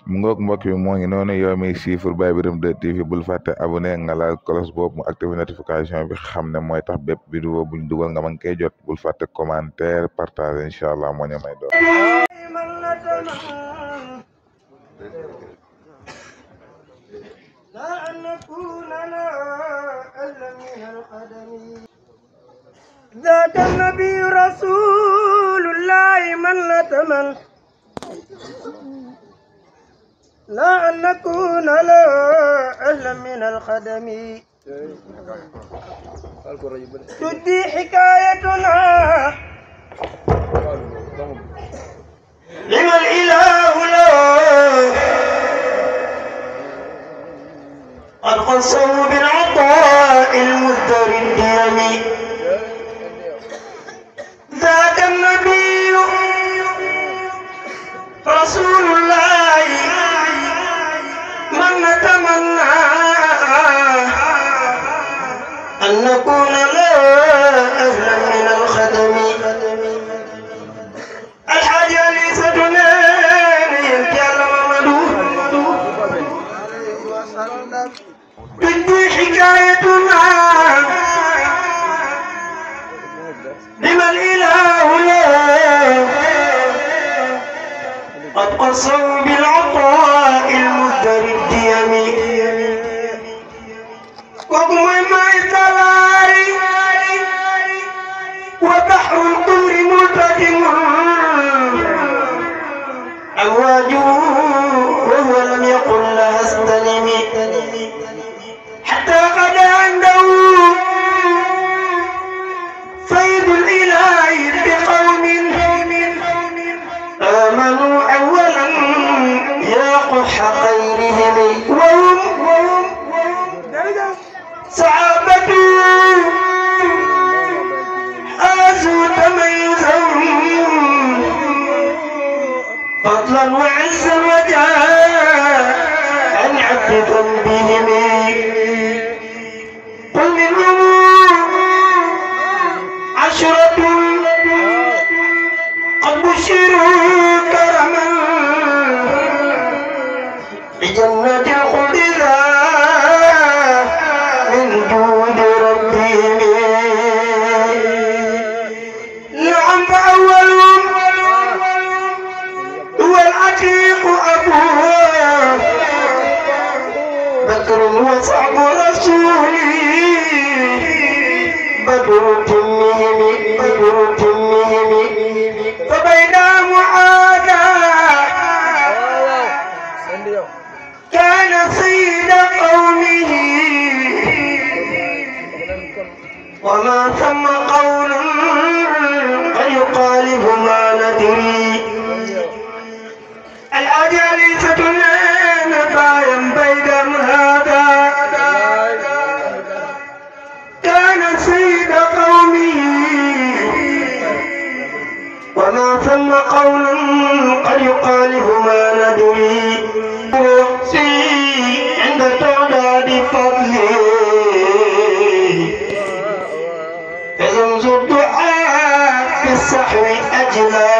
mu ngoog mbokk bi moo ngi noonu yow mi siifur Baye Birame 2 TV bul fàtte abonné nga laal cloche boobu mu activé notification bi xam ne mooy tax bépp vidéo buñ dugal nga mën koy jot bul fàtte commentaire partage incha allah moo ñu may doon ذاك النبي رسول الله من نتمن لا أن نكون لا أهلا من الخدم تدي حكايتنا لما الإله لا قد خصه بالعطاء المزدر الديم ذاك النبي رسول الله من نتمنى أن نكون لا أهلا من الخدم الحاج علي سدنان ينكال ممدو تدي حكايتنا لما الإله لا قد قصوا بالعطاء المزدر الديم وقم ما الثواري وبحر القمر ملتدم أمواجه وهو لم يقل لها استلمي حتى قد عنده فيض الإله بقوم آمنوا أولا يا قح خيرهم وهم صحابة آزوا تميزهم فضلا وعزا وجاء عن عبد ذنبهم قل منهم عشرة قد بشروا كرما بجنة الخلد من جود ربهم نعم فأولهم هو العتيق أبوه بكر وصعب رسوله بدر تمهم فبين معاذا كان سيد قومه وما ثم قول قد يخالف ما ندري الأجل ستنام بايا بين هذا كان سيد قومه وما ثم قول قد يخالف ما ندري عند تعداد فضله فيمز الدعاء بالسحو أجلا